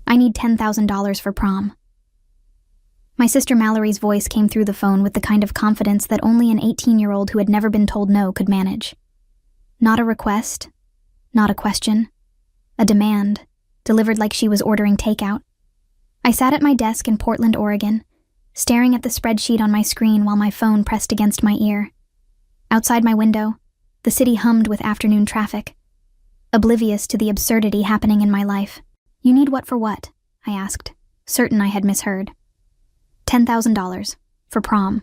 I need $10,000 for prom. My sister Mallory's voice came through the phone with the kind of confidence that only an 18-year-old who had never been told no could manage. Not a request, not a question, a demand, delivered like she was ordering takeout. I sat at my desk in Portland, Oregon, staring at the spreadsheet on my screen while my phone pressed against my ear. Outside my window, the city hummed with afternoon traffic, oblivious to the absurdity happening in my life. "You need what for what?" I asked, certain I had misheard. $10,000, for prom.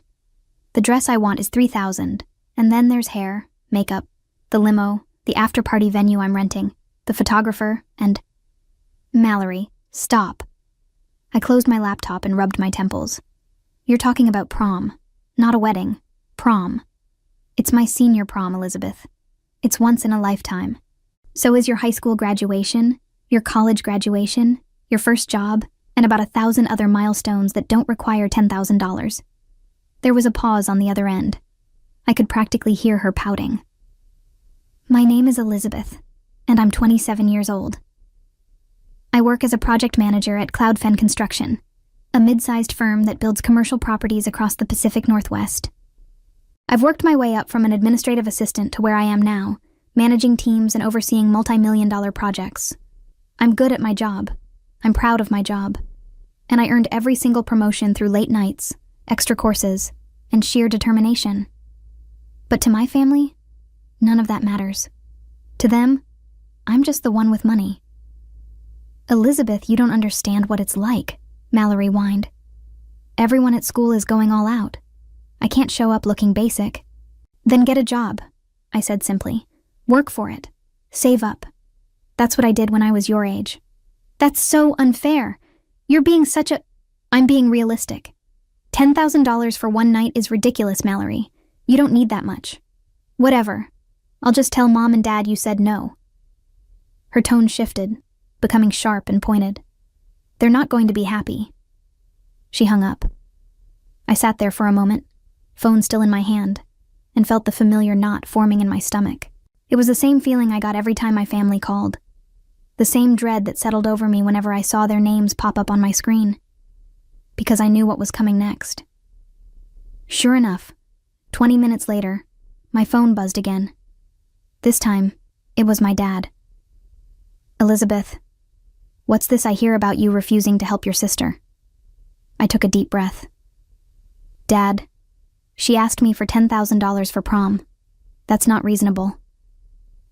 The dress I want is $3,000, and then there's hair, makeup, the limo, the after-party venue I'm renting, the photographer, and... Mallory, stop. I closed my laptop and rubbed my temples. You're talking about prom, not a wedding. Prom. It's my senior prom, Elizabeth. It's once in a lifetime. So is your high school graduation, your college graduation, your first job, and about 1,000 other milestones that don't require $10,000. There was a pause on the other end. I could practically hear her pouting. My name is Elizabeth, and I'm 27 years old. I work as a project manager at Cloudfen Construction, a mid-sized firm that builds commercial properties across the Pacific Northwest. I've worked my way up from an administrative assistant to where I am now, managing teams and overseeing multi-million-dollar projects. I'm good at my job. I'm proud of my job. And I earned every single promotion through late nights, extra courses, and sheer determination. But to my family, none of that matters. To them, I'm just the one with money. Elizabeth, you don't understand what it's like, Mallory whined. Everyone at school is going all out. I can't show up looking basic. Then get a job, I said simply. Work for it. Save up. That's what I did when I was your age. That's so unfair. You're being such a... I'm being realistic. $10,000 for one night is ridiculous, Mallory. You don't need that much. Whatever. I'll just tell Mom and Dad you said no. Her tone shifted, becoming sharp and pointed. They're not going to be happy. She hung up. I sat there for a moment, phone still in my hand, and felt the familiar knot forming in my stomach. It was the same feeling I got every time my family called. The same dread that settled over me whenever I saw their names pop up on my screen. Because I knew what was coming next. Sure enough, 20 minutes later, my phone buzzed again. This time, it was my dad. Elizabeth, what's this I hear about you refusing to help your sister? I took a deep breath. Dad, she asked me for $10,000 for prom. That's not reasonable.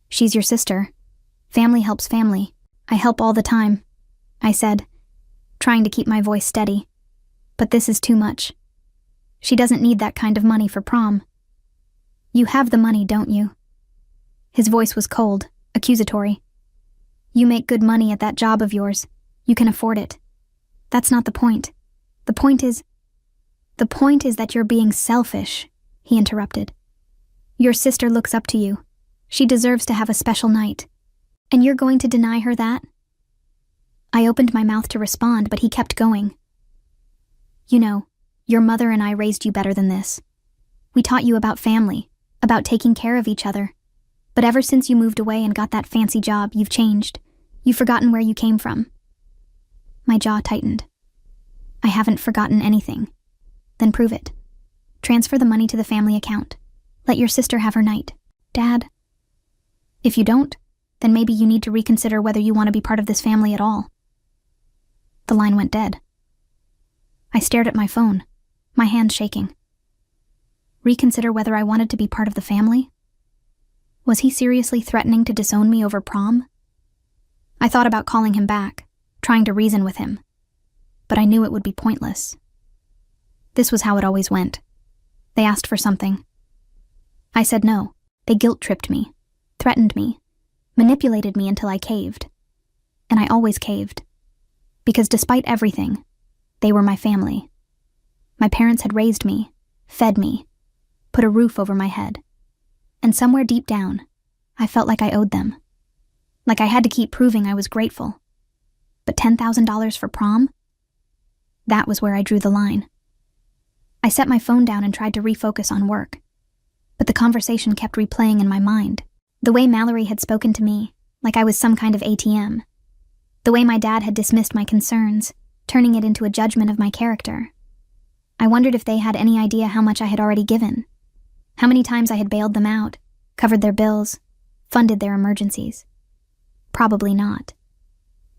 She's your sister. Family helps family. I help all the time, I said, trying to keep my voice steady. But this is too much. She doesn't need that kind of money for prom. You have the money, don't you? His voice was cold, accusatory. You make good money at that job of yours. You can afford it. That's not the point. The point is that you're being selfish, he interrupted. Your sister looks up to you. She deserves to have a special night. And you're going to deny her that? I opened my mouth to respond, but he kept going. You know, your mother and I raised you better than this. We taught you about family, about taking care of each other. But ever since you moved away and got that fancy job, you've changed. You've forgotten where you came from. My jaw tightened. I haven't forgotten anything. Then prove it. Transfer the money to the family account. Let your sister have her night. Dad. If you don't, then maybe you need to reconsider whether you want to be part of this family at all. The line went dead. I stared at my phone, my hand shaking. Reconsider whether I wanted to be part of the family? Was he seriously threatening to disown me over prom? I thought about calling him back, trying to reason with him, but I knew it would be pointless. This was how it always went. They asked for something. I said no. They guilt-tripped me, threatened me, manipulated me until I caved. And I always caved. Because despite everything, they were my family. My parents had raised me, fed me, put a roof over my head. And somewhere deep down, I felt like I owed them. Like I had to keep proving I was grateful. But $10,000 for prom? That was where I drew the line. I set my phone down and tried to refocus on work. But the conversation kept replaying in my mind. The way Mallory had spoken to me, like I was some kind of ATM. The way my dad had dismissed my concerns, turning it into a judgment of my character. I wondered if they had any idea how much I had already given, how many times I had bailed them out, covered their bills, funded their emergencies. Probably not.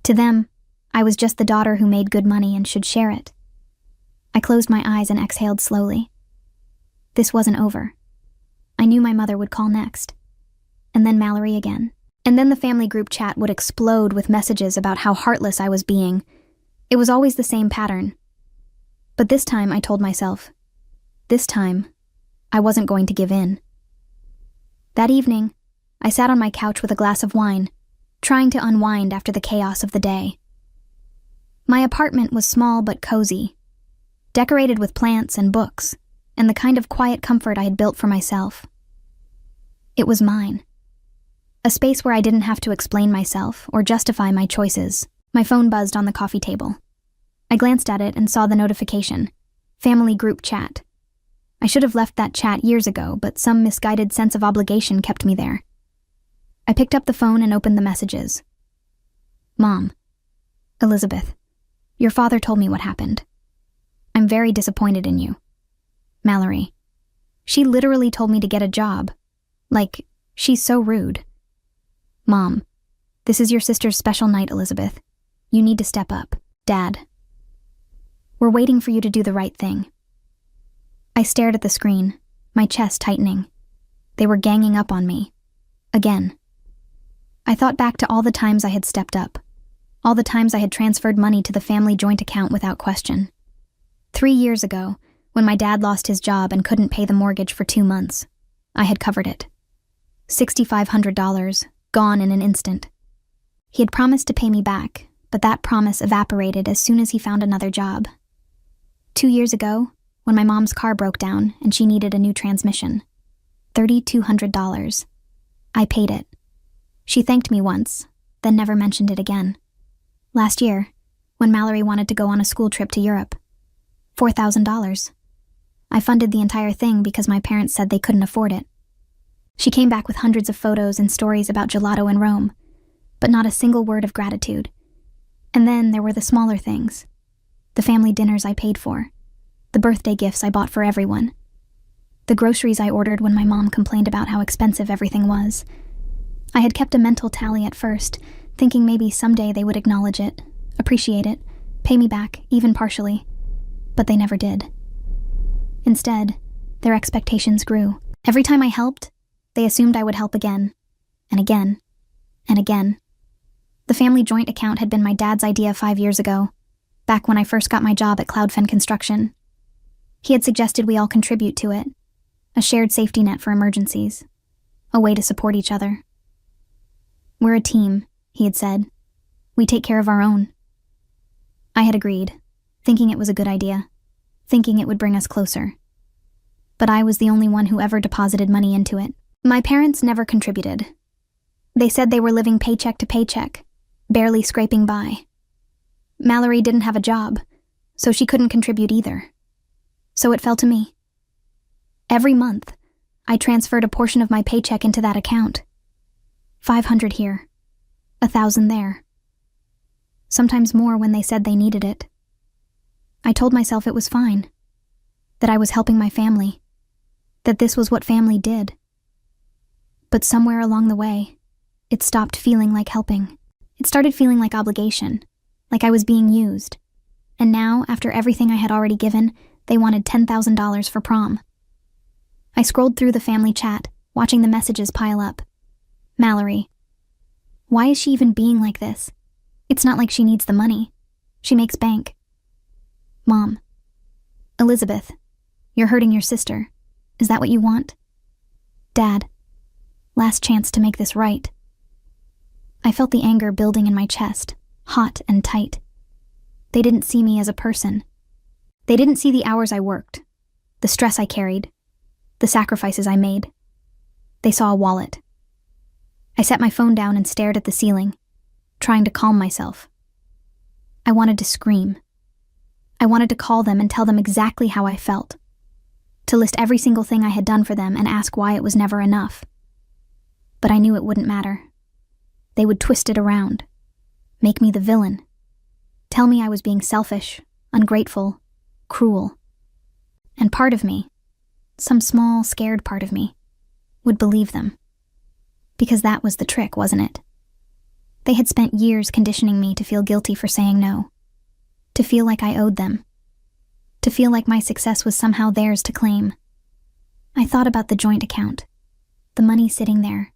To them, I was just the daughter who made good money and should share it. I closed my eyes and exhaled slowly. This wasn't over. I knew my mother would call next. And then Mallory again. And then the family group chat would explode with messages about how heartless I was being. It was always the same pattern. But this time, I told myself, this time, I wasn't going to give in. That evening, I sat on my couch with a glass of wine, trying to unwind after the chaos of the day. My apartment was small but cozy, decorated with plants and books, and the kind of quiet comfort I had built for myself. It was mine. A space where I didn't have to explain myself or justify my choices. My phone buzzed on the coffee table. I glanced at it and saw the notification. Family group chat. I should have left that chat years ago, but some misguided sense of obligation kept me there. I picked up the phone and opened the messages. Mom. Elizabeth. Your father told me what happened. I'm very disappointed in you. Mallory. She literally told me to get a job. Like, she's so rude. Mom. This is your sister's special night, Elizabeth. You need to step up. Dad. We're waiting for you to do the right thing. I stared at the screen, my chest tightening. They were ganging up on me. Again. I thought back to all the times I had stepped up. All the times I had transferred money to the family joint account without question. 3 years ago, when my dad lost his job and couldn't pay the mortgage for 2 months, I had covered it. $6,500, gone in an instant. He had promised to pay me back, but that promise evaporated as soon as he found another job. 2 years ago, when my mom's car broke down and she needed a new transmission. $3,200. I paid it. She thanked me once, then never mentioned it again. Last year, when Mallory wanted to go on a school trip to Europe. $4,000. I funded the entire thing because my parents said they couldn't afford it. She came back with hundreds of photos and stories about gelato in Rome, but not a single word of gratitude. And then there were the smaller things. The family dinners I paid for. The birthday gifts I bought for everyone. The groceries I ordered when my mom complained about how expensive everything was. I had kept a mental tally at first, thinking maybe someday they would acknowledge it, appreciate it, pay me back, even partially. But they never did. Instead, their expectations grew. Every time I helped, they assumed I would help again, and again, and again. The family joint account had been my dad's idea 5 years ago, back when I first got my job at Cloudfen Construction. He had suggested we all contribute to it, a shared safety net for emergencies, a way to support each other. We're a team, he had said. We take care of our own. I had agreed, thinking it was a good idea, thinking it would bring us closer. But I was the only one who ever deposited money into it. My parents never contributed. They said they were living paycheck to paycheck, barely scraping by. Mallory didn't have a job, so she couldn't contribute either. So it fell to me. Every month, I transferred a portion of my paycheck into that account. 500 here, 1,000 there. Sometimes more when they said they needed it. I told myself it was fine, that I was helping my family, that this was what family did. But somewhere along the way, it stopped feeling like helping. It started feeling like obligation, like I was being used. And now, after everything I had already given, they wanted $10,000 for prom. I scrolled through the family chat, watching the messages pile up. Mallory. Why is she even being like this? It's not like she needs the money. She makes bank. Mom. Elizabeth. You're hurting your sister. Is that what you want? Dad. Last chance to make this right. I felt the anger building in my chest, hot and tight. They didn't see me as a person. They didn't see the hours I worked, the stress I carried, the sacrifices I made. They saw a wallet. I set my phone down and stared at the ceiling, trying to calm myself. I wanted to scream. I wanted to call them and tell them exactly how I felt, to list every single thing I had done for them and ask why it was never enough. But I knew it wouldn't matter. They would twist it around, Make me the villain. Tell me I was being selfish, ungrateful, cruel. And part of me, some small, scared part of me, would believe them. Because that was the trick, wasn't it? They had spent years conditioning me to feel guilty for saying no, to feel like I owed them, to feel like my success was somehow theirs to claim. I thought about the joint account, the money sitting there,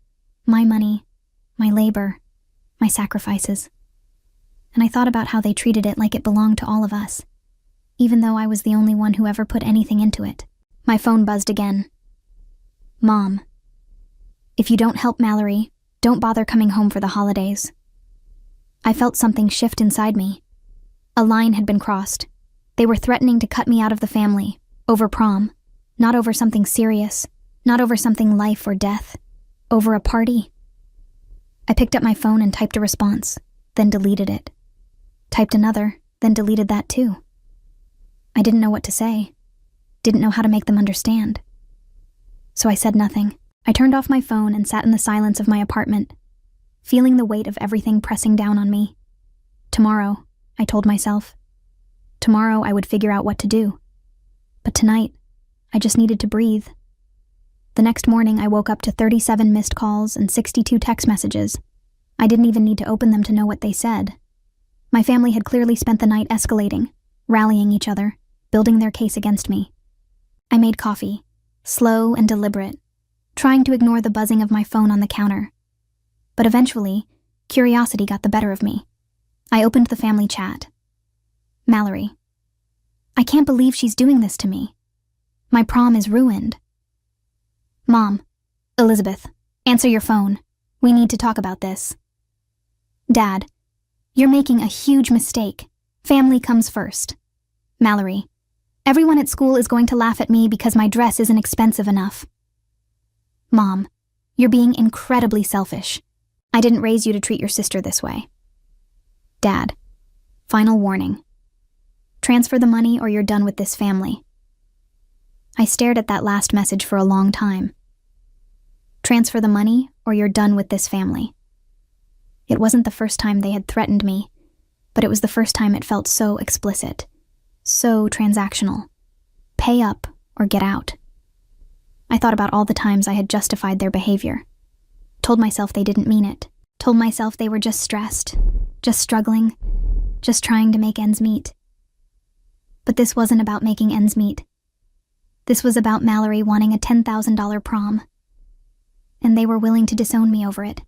my money, my labor, my sacrifices. And I thought about how they treated it like it belonged to all of us, even though I was the only one who ever put anything into it. My phone buzzed again. Mom. If you don't help Mallory, don't bother coming home for the holidays. I felt something shift inside me. A line had been crossed. They were threatening to cut me out of the family, over prom, not over something serious, not over something life or death, over a party. I picked up my phone and typed a response, then deleted it. Typed another, then deleted that too. I didn't know what to say, didn't know how to make them understand. So I said nothing. I turned off my phone and sat in the silence of my apartment, feeling the weight of everything pressing down on me. Tomorrow, I told myself. Tomorrow I would figure out what to do. But tonight, I just needed to breathe. The next morning I woke up to 37 missed calls and 62 text messages. I didn't even need to open them to know what they said. My family had clearly spent the night escalating, rallying each other, building their case against me. I made coffee, slow and deliberate, trying to ignore the buzzing of my phone on the counter. But eventually, curiosity got the better of me. I opened the family chat. Mallory. I can't believe she's doing this to me. My prom is ruined. Mom. Elizabeth. Answer your phone. We need to talk about this. Dad. You're making a huge mistake. Family comes first. Mallory. Everyone at school is going to laugh at me because my dress isn't expensive enough. Mom. You're being incredibly selfish. I didn't raise you to treat your sister this way. Dad. Final warning. Transfer the money or you're done with this family. I stared at that last message for a long time. Transfer the money or you're done with this family. It wasn't the first time they had threatened me, but it was the first time it felt so explicit, so transactional. Pay up or get out. I thought about all the times I had justified their behavior. Told myself they didn't mean it. Told myself they were just stressed, just struggling, just trying to make ends meet. But this wasn't about making ends meet. This was about Mallory wanting a $10,000 prom. And they were willing to disown me over it.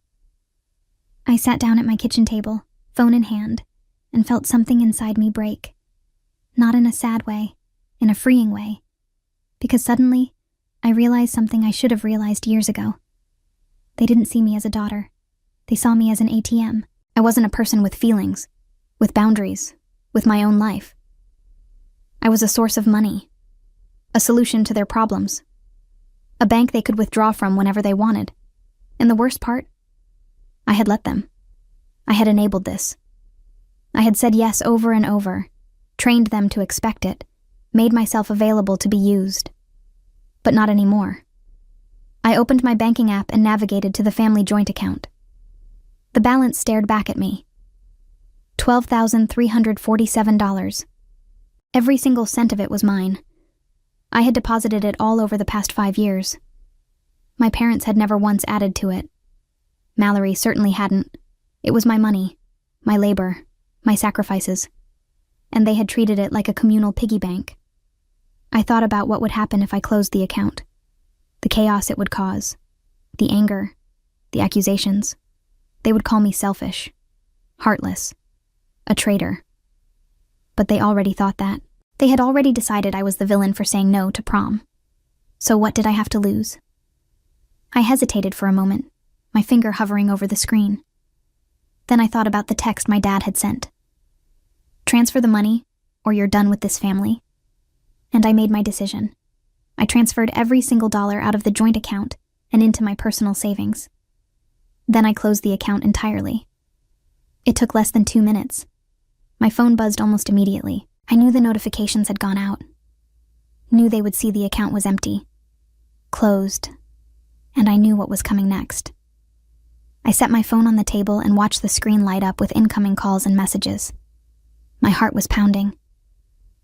I sat down at my kitchen table, phone in hand, and felt something inside me break. Not in a sad way, in a freeing way. Because suddenly, I realized something I should have realized years ago. They didn't see me as a daughter. They saw me as an ATM. I wasn't a person with feelings, with boundaries, with my own life. I was a source of money, a solution to their problems, a bank they could withdraw from whenever they wanted. And the worst part? I had let them. I had enabled this. I had said yes over and over, trained them to expect it, made myself available to be used. But not anymore. I opened my banking app and navigated to the family joint account. The balance stared back at me. $12,347. Every single cent of it was mine. I had deposited it all over the past 5 years. My parents had never once added to it. Mallory certainly hadn't. It was my money, my labor, my sacrifices. And they had treated it like a communal piggy bank. I thought about what would happen if I closed the account. The chaos it would cause. The anger. The accusations. They would call me selfish. Heartless. A traitor. But they already thought that. They had already decided I was the villain for saying no to prom. So what did I have to lose? I hesitated for a moment, my finger hovering over the screen. Then I thought about the text my dad had sent. Transfer the money, or you're done with this family. And I made my decision. I transferred every single dollar out of the joint account and into my personal savings. Then I closed the account entirely. It took less than 2 minutes. My phone buzzed almost immediately. I knew the notifications had gone out. Knew they would see the account was empty. Closed. And I knew what was coming next. I set my phone on the table and watched the screen light up with incoming calls and messages. My heart was pounding,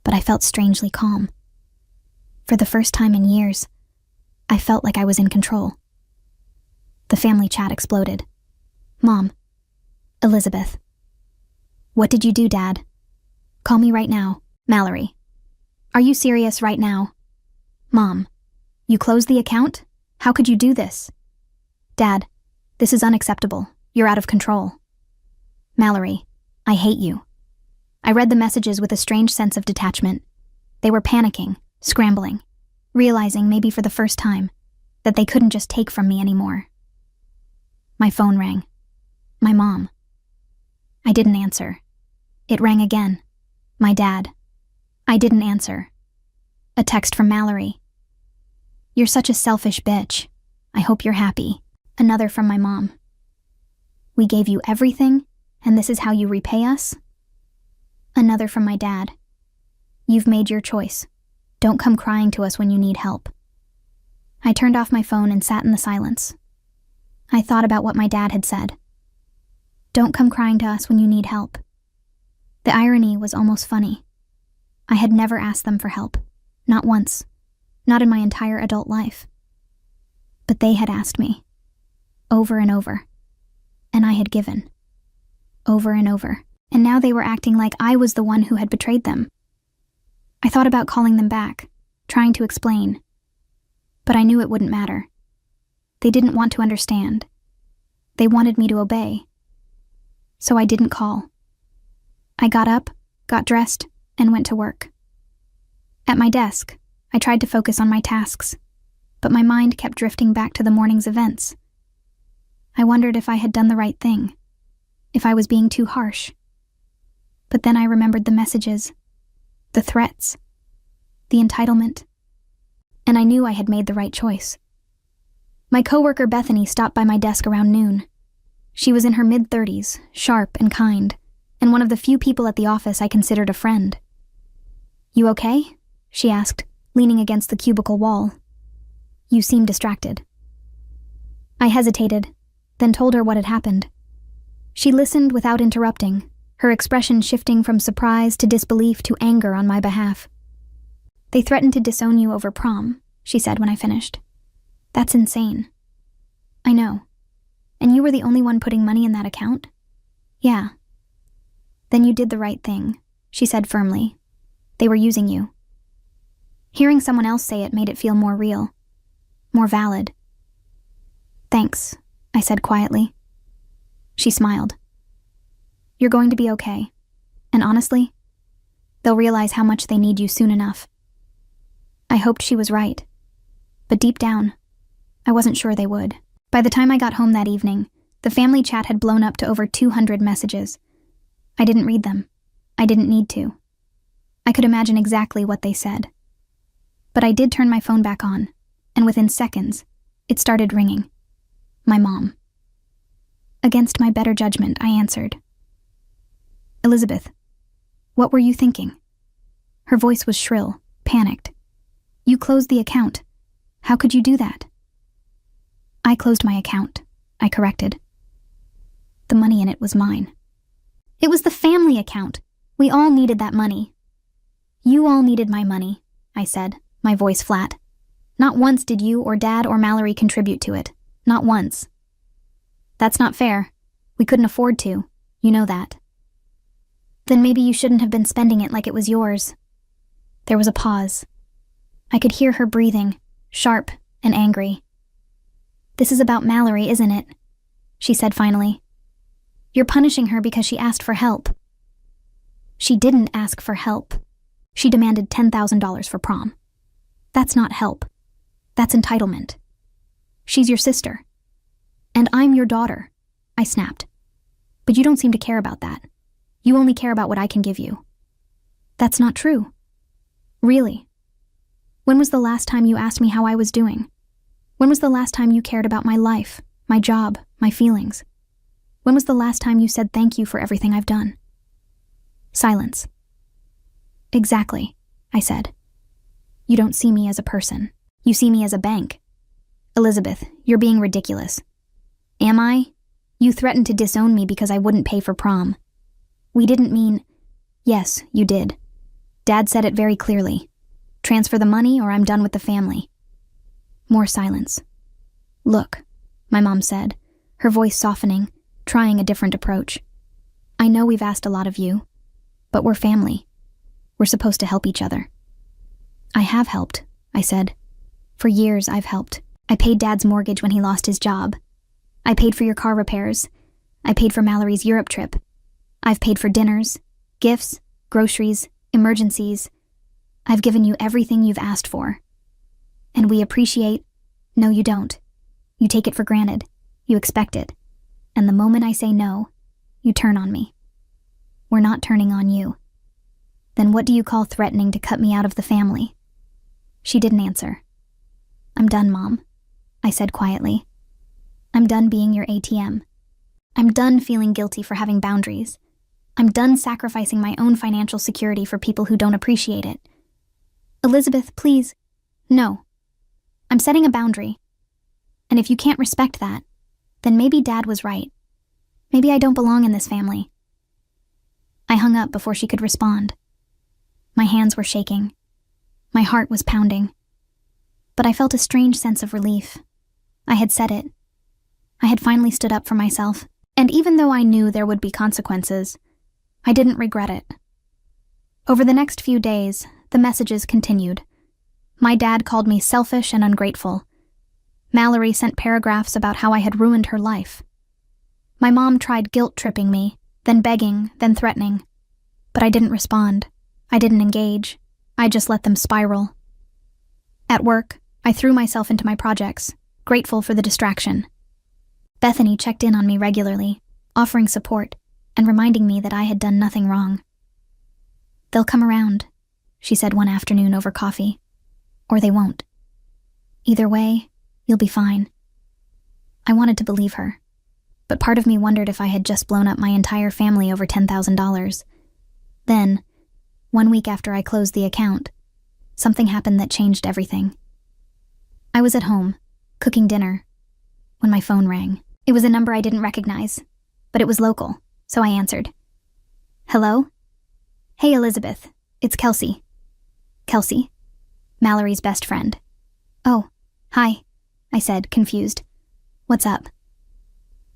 but I felt strangely calm. For the first time in years, I felt like I was in control. The family chat exploded. Mom. Elizabeth. What did you do, Dad? Call me right now. Mallory. Are you serious right now? Mom. You closed the account? How could you do this? Dad. This is unacceptable. You're out of control. Mallory. I hate you. I read the messages with a strange sense of detachment. They were panicking, scrambling, realizing, maybe for the first time, that they couldn't just take from me anymore. My phone rang. My mom. I didn't answer. It rang again. My dad. I didn't answer. A text from Mallory. You're such a selfish bitch. I hope you're happy. Another from my mom. We gave you everything, and this is how you repay us? Another from my dad. You've made your choice. Don't come crying to us when you need help. I turned off my phone and sat in the silence. I thought about what my dad had said. Don't come crying to us when you need help. The irony was almost funny. I had never asked them for help. Not once. Not in my entire adult life. But they had asked me. Over and over. And I had given. Over and over. And now they were acting like I was the one who had betrayed them. I thought about calling them back, trying to explain. But I knew it wouldn't matter. They didn't want to understand. They wanted me to obey. So I didn't call. I got up, got dressed, and went to work. At my desk, I tried to focus on my tasks, but my mind kept drifting back to the morning's events. I wondered if I had done the right thing, if I was being too harsh. But then I remembered the messages, the threats, the entitlement, and I knew I had made the right choice. My coworker Bethany stopped by my desk around noon. She was in her mid-30s, sharp and kind, and one of the few people at the office I considered a friend. You okay? She asked, leaning against the cubicle wall. You seem distracted. I hesitated, then told her what had happened. She listened without interrupting, her expression shifting from surprise to disbelief to anger on my behalf. They threatened to disown you over prom, she said when I finished. That's insane. I know. And you were the only one putting money in that account? Yeah. Then you did the right thing, she said firmly. They were using you. Hearing someone else say it made it feel more real, more valid. Thanks, I said quietly. She smiled. You're going to be okay. And honestly, they'll realize how much they need you soon enough. I hoped she was right. But deep down, I wasn't sure they would. By the time I got home that evening, the family chat had blown up to over 200 messages. I didn't read them. I didn't need to. I could imagine exactly what they said. But I did turn my phone back on, and within seconds, it started ringing. My mom. Against my better judgment, I answered. Elizabeth, what were you thinking? Her voice was shrill, panicked. You closed the account. How could you do that? I closed my account, I corrected. The money in it was mine. It was the family account. We all needed that money. You all needed my money, I said, my voice flat. Not once did you or Dad or Mallory contribute to it. Not once. That's not fair. We couldn't afford to. You know that. Then maybe you shouldn't have been spending it like it was yours. There was a pause. I could hear her breathing, sharp and angry. This is about Mallory, isn't it? She said finally. You're punishing her because she asked for help. She didn't ask for help. She demanded $10,000 for prom. That's not help. That's entitlement. She's your sister. And I'm your daughter, I snapped. But you don't seem to care about that. You only care about what I can give you. That's not true. Really. When was the last time you asked me how I was doing? When was the last time you cared about my life, my job, my feelings? When was the last time you said thank you for everything I've done? Silence. Exactly, I said. You don't see me as a person. You see me as a bank. Elizabeth, you're being ridiculous. Am I? You threatened to disown me because I wouldn't pay for prom. We didn't mean— Yes, you did. Dad said it very clearly. Transfer the money or I'm done with the family. More silence. Look, my mom said, her voice softening, trying a different approach. I know we've asked a lot of you, but we're family. We're supposed to help each other. I have helped, I said. For years I've helped. I paid Dad's mortgage when he lost his job. I paid for your car repairs. I paid for Mallory's Europe trip. I've paid for dinners, gifts, groceries, emergencies. I've given you everything you've asked for. And we appreciate— No, you don't. You take it for granted. You expect it. And the moment I say no, you turn on me. We're not turning on you. Then what do you call threatening to cut me out of the family? She didn't answer. I'm done, Mom, I said quietly. I'm done being your ATM. I'm done feeling guilty for having boundaries. I'm done sacrificing my own financial security for people who don't appreciate it. Elizabeth, please. No. I'm setting a boundary. And if you can't respect that, then maybe Dad was right. Maybe I don't belong in this family. I hung up before she could respond. My hands were shaking. My heart was pounding. But I felt a strange sense of relief. I had said it. I had finally stood up for myself, and even though I knew there would be consequences, I didn't regret it. Over the next few days, the messages continued. My dad called me selfish and ungrateful. Mallory sent paragraphs about how I had ruined her life. My mom tried guilt-tripping me, then begging, then threatening. But I didn't respond. I didn't engage. I just let them spiral. At work, I threw myself into my projects, grateful for the distraction. Bethany checked in on me regularly, offering support and reminding me that I had done nothing wrong. They'll come around, she said one afternoon over coffee. Or they won't. Either way, you'll be fine. I wanted to believe her, but part of me wondered if I had just blown up my entire family over $10,000. Then, 1 week after I closed the account, something happened that changed everything. I was at home, cooking dinner, when my phone rang. It was a number I didn't recognize, but it was local, so I answered. Hello? Hey, Elizabeth, it's Kelsey. Kelsey? Mallory's best friend. Oh, hi, I said, confused. What's up?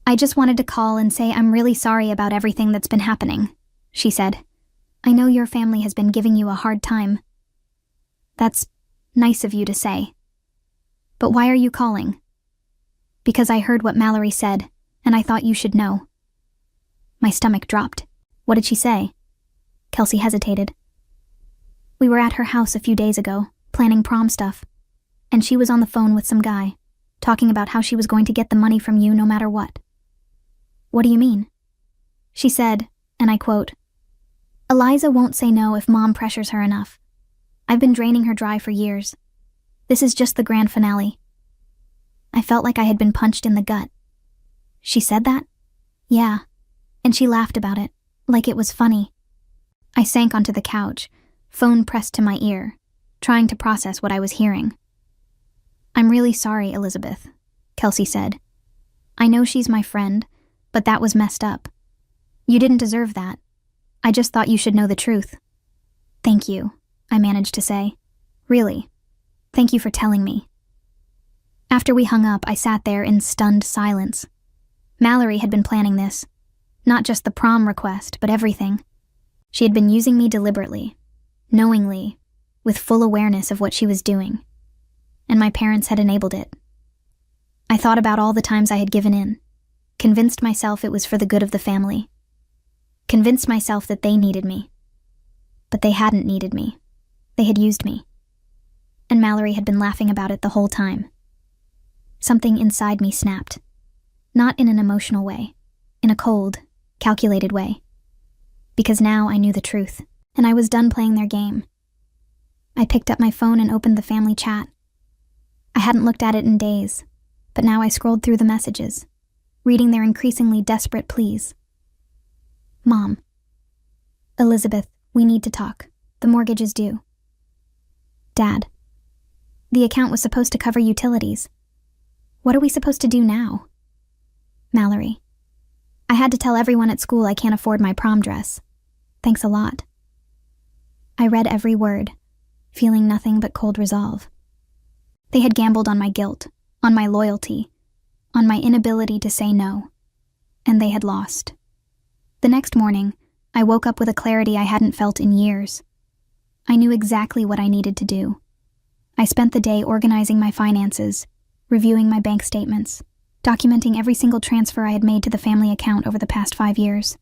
I just wanted to call and say I'm really sorry about everything that's been happening, she said. I know your family has been giving you a hard time. That's nice of you to say. But why are you calling? Because I heard what Mallory said, and I thought you should know. My stomach dropped. What did she say? Kelsey hesitated. We were at her house a few days ago, planning prom stuff, and she was on the phone with some guy, talking about how she was going to get the money from you no matter what. What do you mean? She said, and I quote, Eliza won't say no if Mom pressures her enough. I've been draining her dry for years. This is just the grand finale. I felt like I had been punched in the gut. She said that? Yeah, and she laughed about it, like it was funny. I sank onto the couch, phone pressed to my ear, trying to process what I was hearing. I'm really sorry, Elizabeth, Kelsey said. I know she's my friend, but that was messed up. You didn't deserve that. I just thought you should know the truth. Thank you, I managed to say. Really. Thank you for telling me. After we hung up, I sat there in stunned silence. Mallory had been planning this. Not just the prom request, but everything. She had been using me deliberately, knowingly, with full awareness of what she was doing. And my parents had enabled it. I thought about all the times I had given in, convinced myself it was for the good of the family, convinced myself that they needed me. But they hadn't needed me. They had used me. And Mallory had been laughing about it the whole time. Something inside me snapped. Not in an emotional way, in a cold, calculated way. Because now I knew the truth, and I was done playing their game. I picked up my phone and opened the family chat. I hadn't looked at it in days, but now I scrolled through the messages, reading their increasingly desperate pleas. Mom. Elizabeth, we need to talk. The mortgage is due. Dad. The account was supposed to cover utilities. What are we supposed to do now? Mallory. I had to tell everyone at school I can't afford my prom dress. Thanks a lot. I read every word, feeling nothing but cold resolve. They had gambled on my guilt, on my loyalty, on my inability to say no. And they had lost. The next morning, I woke up with a clarity I hadn't felt in years. I knew exactly what I needed to do. I spent the day organizing my finances, reviewing my bank statements, documenting every single transfer I had made to the family account over the past 5 years.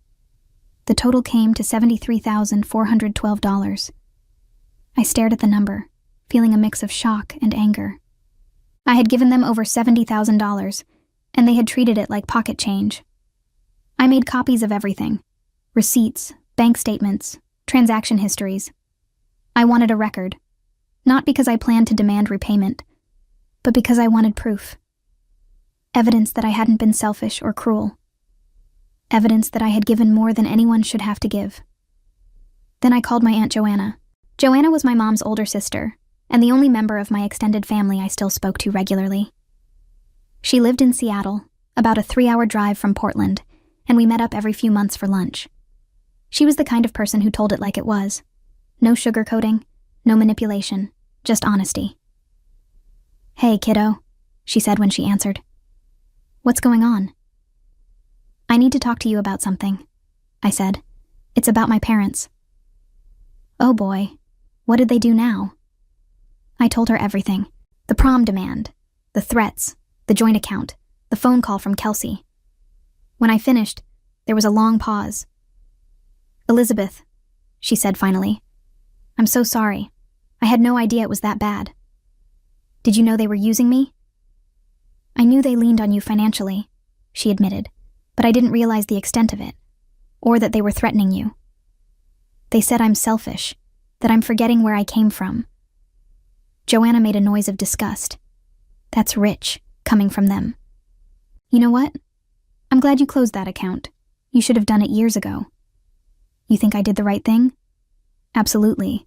The total came to $73,412. I stared at the number, feeling a mix of shock and anger. I had given them over $70,000, and they had treated it like pocket change. I made copies of everything: receipts, bank statements, transaction histories. I wanted a record, not because I planned to demand repayment, but because I wanted proof. Evidence that I hadn't been selfish or cruel. Evidence that I had given more than anyone should have to give. Then I called my Aunt Joanna. Joanna was my mom's older sister, and the only member of my extended family I still spoke to regularly. She lived in Seattle, about a 3-hour drive from Portland, and we met up every few months for lunch. She was the kind of person who told it like it was. No sugarcoating, no manipulation, just honesty. "Hey, kiddo," she said when she answered. "What's going on?" "I need to talk to you about something," I said. "It's about my parents." "Oh boy, what did they do now?" I told her everything. The prom demand, the threats, the joint account, the phone call from Kelsey. When I finished, there was a long pause. "Elizabeth," she said finally, "I'm so sorry. I had no idea it was that bad. Did you know they were using me?" "I knew they leaned on you financially," she admitted, "but I didn't realize the extent of it, or that they were threatening you. They said I'm selfish, that I'm forgetting where I came from." Joanna made a noise of disgust. That's rich, coming from them. "You know what? I'm glad you closed that account. You should have done it years ago." "You think I did the right thing?" "Absolutely.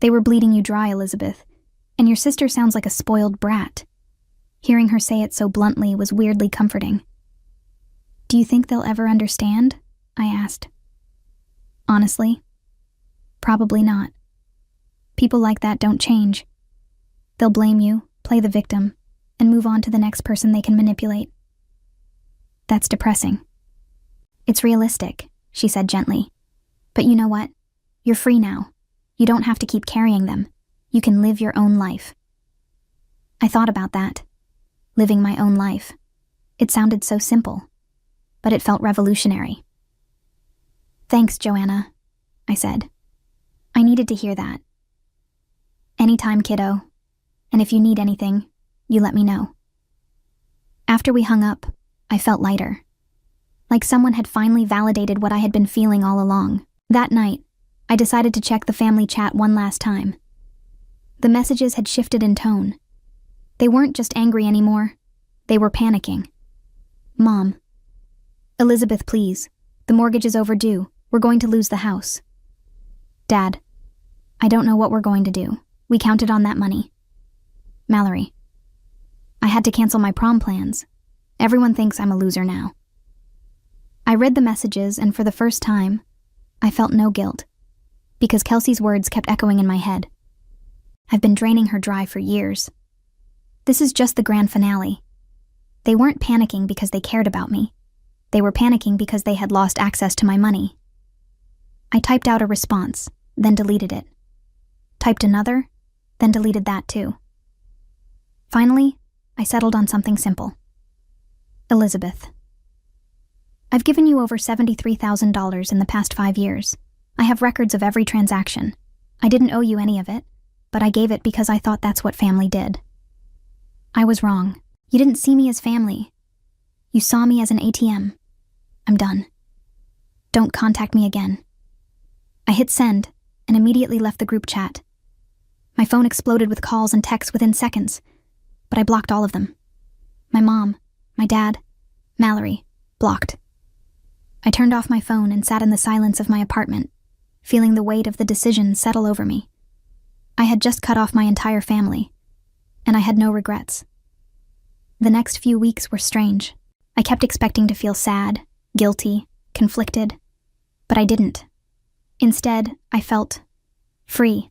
They were bleeding you dry, Elizabeth, and your sister sounds like a spoiled brat." Hearing her say it so bluntly was weirdly comforting. "Do you think they'll ever understand?" I asked. "Honestly, probably not. People like that don't change. They'll blame you, play the victim, and move on to the next person they can manipulate." "That's depressing." "It's realistic," she said gently. "But you know what? You're free now. You don't have to keep carrying them. You can live your own life." I thought about that. Living my own life. It sounded so simple, but it felt revolutionary. "Thanks, Joanna," I said. "I needed to hear that." "Anytime, kiddo. And if you need anything, you let me know." After we hung up, I felt lighter. Like someone had finally validated what I had been feeling all along. That night, I decided to check the family chat one last time. The messages had shifted in tone. They weren't just angry anymore. They were panicking. "Mom. Elizabeth, please. The mortgage is overdue. We're going to lose the house." "Dad. I don't know what we're going to do. We counted on that money." "Mallory. I had to cancel my prom plans. Everyone thinks I'm a loser now." I read the messages, and for the first time, I felt no guilt, because Kelsey's words kept echoing in my head. I've been draining her dry for years. This is just the grand finale. They weren't panicking because they cared about me. They were panicking because they had lost access to my money. I typed out a response, then deleted it. Typed another, then deleted that too. Finally, I settled on something simple. "Elizabeth. I've given you over $73,000 in the past 5 years. I have records of every transaction. I didn't owe you any of it, but I gave it because I thought that's what family did. I was wrong. You didn't see me as family. You saw me as an ATM. I'm done. Don't contact me again." I hit send and immediately left the group chat. My phone exploded with calls and texts within seconds, but I blocked all of them. My mom, my dad, Mallory, blocked. I turned off my phone and sat in the silence of my apartment, feeling the weight of the decision settle over me. I had just cut off my entire family, and I had no regrets. The next few weeks were strange. I kept expecting to feel sad, guilty, conflicted. But I didn't. Instead, I felt free.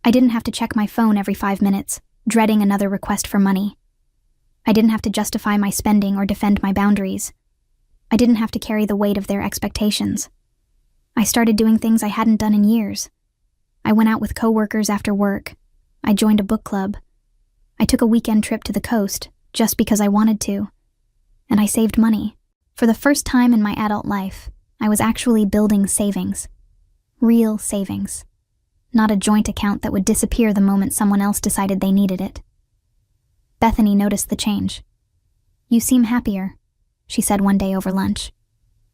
I didn't have to check my phone every 5 minutes, dreading another request for money. I didn't have to justify my spending or defend my boundaries. I didn't have to carry the weight of their expectations. I started doing things I hadn't done in years. I went out with coworkers after work. I joined a book club. I took a weekend trip to the coast just because I wanted to. And I saved money. For the first time in my adult life, I was actually building savings. Real savings. Not a joint account that would disappear the moment someone else decided they needed it. Bethany noticed the change. "You seem happier," she said one day over lunch.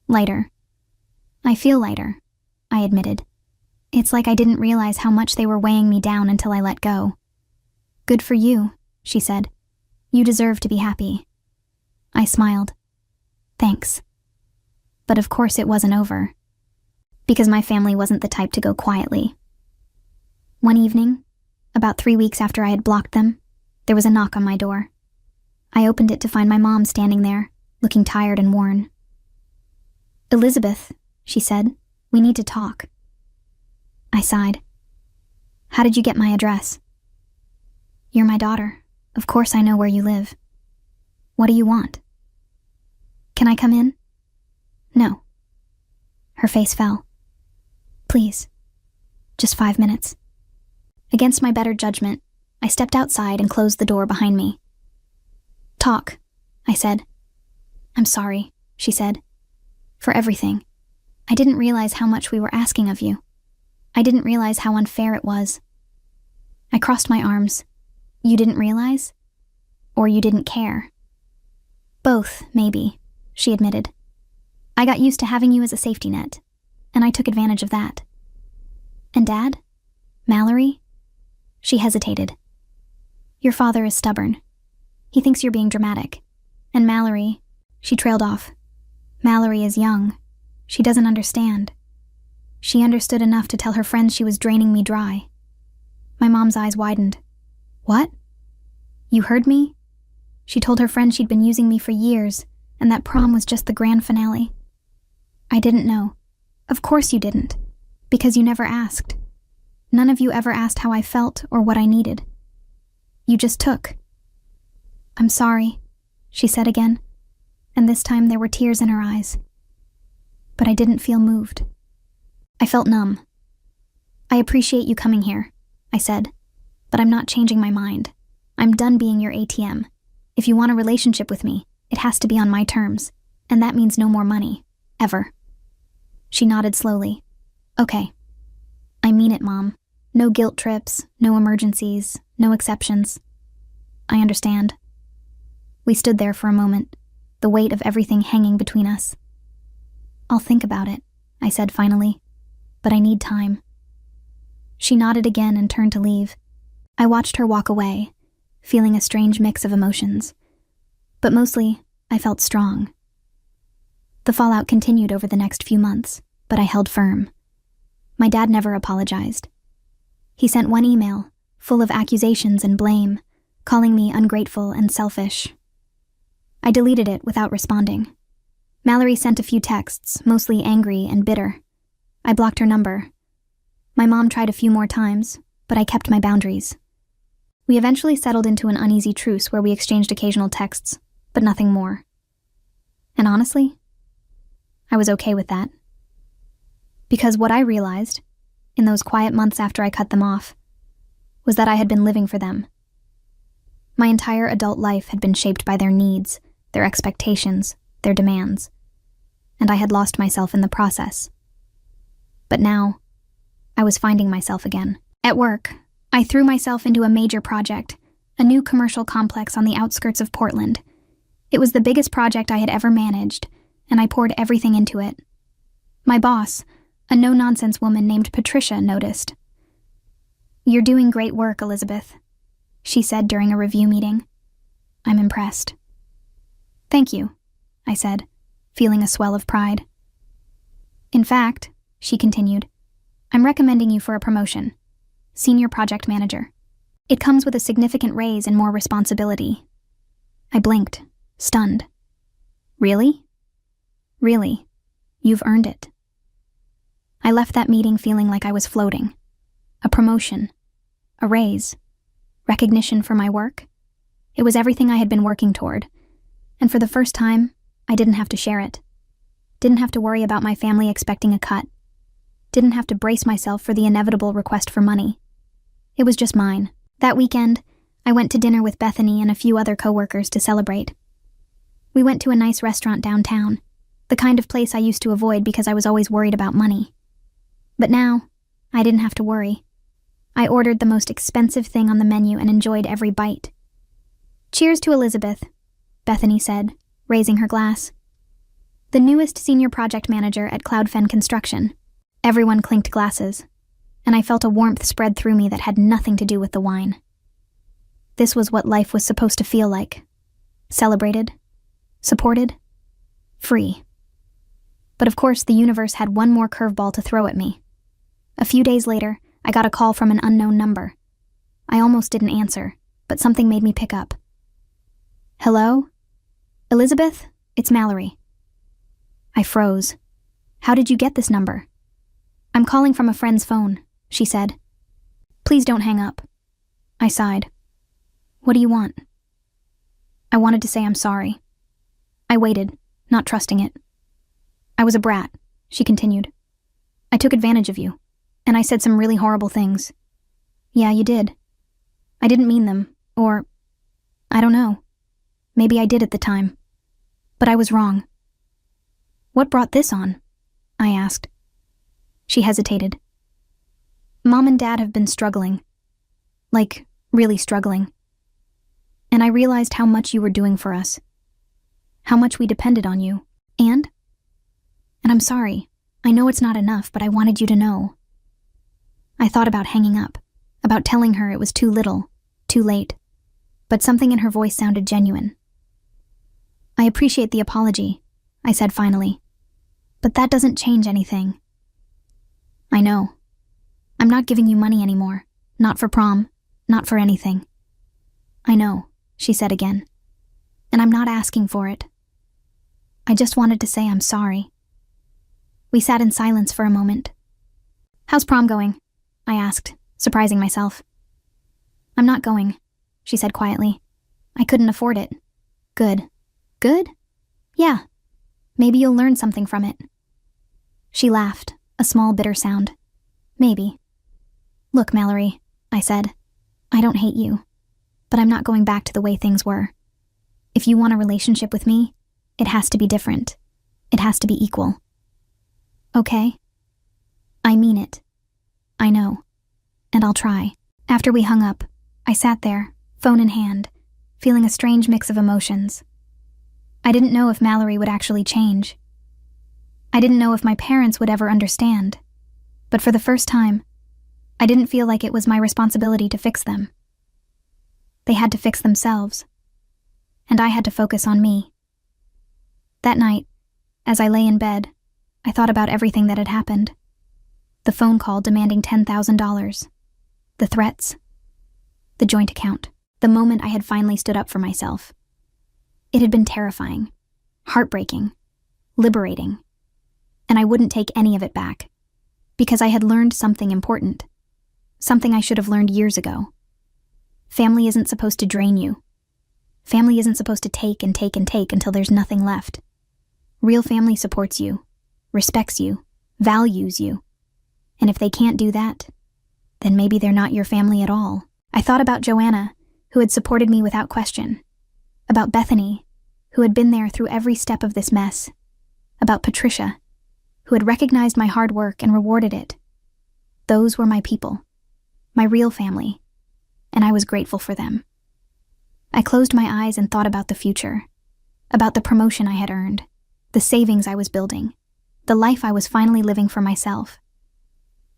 "Lighter." "I feel lighter," I admitted. "It's like I didn't realize how much they were weighing me down until I let go." "Good for you," she said. "You deserve to be happy." I smiled. "Thanks." But of course it wasn't over. Because my family wasn't the type to go quietly. One evening, about 3 weeks after I had blocked them, there was a knock on my door. I opened it to find my mom standing there, looking tired and worn. "Elizabeth," she said, "we need to talk." I sighed. "How did you get my address?" "You're my daughter. Of course I know where you live. What do you want?" "Can I come in?" "No." Her face fell. "Please. Just 5 minutes." Against my better judgment, I stepped outside and closed the door behind me. "Talk," I said. "I'm sorry," she said. "For everything. I didn't realize how much we were asking of you. I didn't realize how unfair it was." I crossed my arms. "You didn't realize? Or you didn't care?" "Both, maybe," she admitted. "I got used to having you as a safety net, and I took advantage of that." "And Dad? Mallory?" She hesitated. "Your father is stubborn. He thinks you're being dramatic. And Mallory," she trailed off. "Mallory is young. She doesn't understand. She understood enough to tell her friends she was draining me dry." My mom's eyes widened. "What? You heard me?" She told her friends she'd been using me for years, and that prom was just the grand finale. "I didn't know." "Of course you didn't, because you never asked. None of you ever asked how I felt or what I needed. You just took." "I'm sorry," she said again, and this time there were tears in her eyes. But I didn't feel moved. I felt numb. "I appreciate you coming here," I said, "but I'm not changing my mind. I'm done being your ATM. If you want a relationship with me, it has to be on my terms, and that means no more money. Ever." She nodded slowly. "Okay. I mean it, Mom. No guilt trips, no emergencies, no exceptions. I understand." We stood there for a moment, the weight of everything hanging between us. "I'll think about it," I said finally, "but I need time." She nodded again and turned to leave. I watched her walk away, feeling a strange mix of emotions. But mostly, I felt strong. The fallout continued over the next few months, but I held firm. My dad never apologized. He sent one email, full of accusations and blame, calling me ungrateful and selfish. I deleted it without responding. Mallory sent a few texts, mostly angry and bitter. I blocked her number. My mom tried a few more times, but I kept my boundaries. We eventually settled into an uneasy truce where we exchanged occasional texts, but nothing more. And honestly, I was okay with that. Because what I realized, in those quiet months after I cut them off, was that I had been living for them. My entire adult life had been shaped by their needs, their expectations, their demands, and I had lost myself in the process. But now, I was finding myself again. At work, I threw myself into a major project, a new commercial complex on the outskirts of Portland. It was the biggest project I had ever managed, and I poured everything into it. My boss, a no-nonsense woman named Patricia, noticed. "You're doing great work, Elizabeth," she said during a review meeting. "I'm impressed." "Thank you," I said, feeling a swell of pride. "In fact," she continued, "I'm recommending you for a promotion. Senior Project Manager. It comes with a significant raise and more responsibility." I blinked, stunned. "Really?" Really, you've earned it. I left that meeting feeling like I was floating. A promotion, a raise, recognition for my work. It was everything I had been working toward, and for the first time, I didn't have to share it. Didn't have to worry about my family expecting a cut. Didn't have to brace myself for the inevitable request for money. It was just mine. That weekend, I went to dinner with Bethany and a few other coworkers to celebrate. We went to a nice restaurant downtown, the kind of place I used to avoid because I was always worried about money. But now, I didn't have to worry. I ordered the most expensive thing on the menu and enjoyed every bite. "Cheers to Elizabeth," Bethany said, raising her glass. The newest senior project manager at Cloudfen Construction. Everyone clinked glasses, and I felt a warmth spread through me that had nothing to do with the wine. This was what life was supposed to feel like. Celebrated, supported, free. But of course, the universe had one more curveball to throw at me. A few days later, I got a call from an unknown number. I almost didn't answer, but something made me pick up. "Hello? Elizabeth? It's Mallory." I froze. "How did you get this number?" "I'm calling from a friend's phone," she said. "Please don't hang up." I sighed. "What do you want?" I wanted to say I'm sorry. I waited, not trusting it. "I was a brat," she continued. "I took advantage of you, and I said some really horrible things." "Yeah, you did. I didn't mean them, or I don't know. Maybe I did at the time. But I was wrong." "What brought this on?" I asked. She hesitated. "Mom and Dad have been struggling. Like, really struggling. And I realized how much you were doing for us. How much we depended on you. And I'm sorry. I know it's not enough, but I wanted you to know." I thought about hanging up, about telling her it was too little, too late, but something in her voice sounded genuine. "I appreciate the apology," I said finally, "but that doesn't change anything." "I know. I'm not giving you money anymore. Not for prom. Not for anything." "I know," she said again. "And I'm not asking for it. I just wanted to say I'm sorry." We sat in silence for a moment. "How's prom going?" I asked, surprising myself. "I'm not going," she said quietly. "I couldn't afford it." "Good." "Good? Yeah. Maybe you'll learn something from it." She laughed, a small bitter sound. "Maybe." "Look, Mallory," I said, "I don't hate you, but I'm not going back to the way things were. If you want a relationship with me, it has to be different. It has to be equal. Okay? I mean it. I know. And I'll try." After we hung up, I sat there, phone in hand, feeling a strange mix of emotions. I didn't know if Mallory would actually change. I didn't know if my parents would ever understand. But for the first time, I didn't feel like it was my responsibility to fix them. They had to fix themselves. And I had to focus on me. That night, as I lay in bed, I thought about everything that had happened. The phone call demanding $10,000. The threats. The joint account. The moment I had finally stood up for myself. It had been terrifying, heartbreaking, liberating. And I wouldn't take any of it back, because I had learned something important. Something I should have learned years ago. Family isn't supposed to drain you. Family isn't supposed to take and take and take until there's nothing left. Real family supports you, respects you, values you. And if they can't do that, then maybe they're not your family at all. I thought about Joanna, who had supported me without question. About Bethany, who had been there through every step of this mess. About Patricia, who had recognized my hard work and rewarded it. Those were my people, my real family, and I was grateful for them. I closed my eyes and thought about the future, about the promotion I had earned, the savings I was building, the life I was finally living for myself.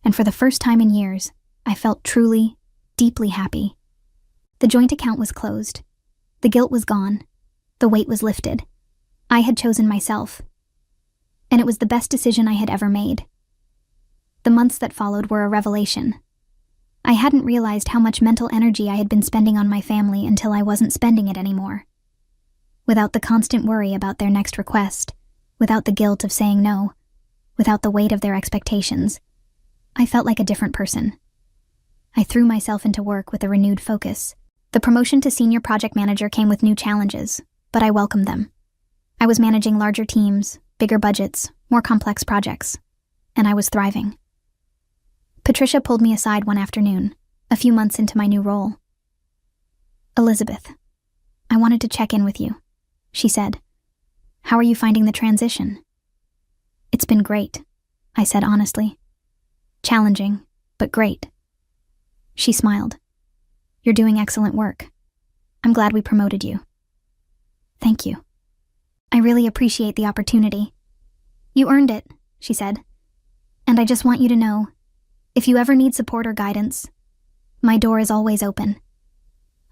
And for the first time in years, I felt truly, deeply happy. The joint account was closed. The guilt was gone. The weight was lifted. I had chosen myself. And it was the best decision I had ever made. The months that followed were a revelation. I hadn't realized how much mental energy I had been spending on my family until I wasn't spending it anymore. Without the constant worry about their next request, without the guilt of saying no, without the weight of their expectations. I felt like a different person. I threw myself into work with a renewed focus. The promotion to senior project manager came with new challenges, but I welcomed them. I was managing larger teams, bigger budgets, more complex projects, and I was thriving. Patricia pulled me aside one afternoon, a few months into my new role. "Elizabeth, I wanted to check in with you," she said. "How are you finding the transition?" "It's been great," I said honestly. "Challenging, but great." She smiled. "You're doing excellent work. I'm glad we promoted you." "Thank you. I really appreciate the opportunity." "You earned it," she said. "And I just want you to know, if you ever need support or guidance, my door is always open."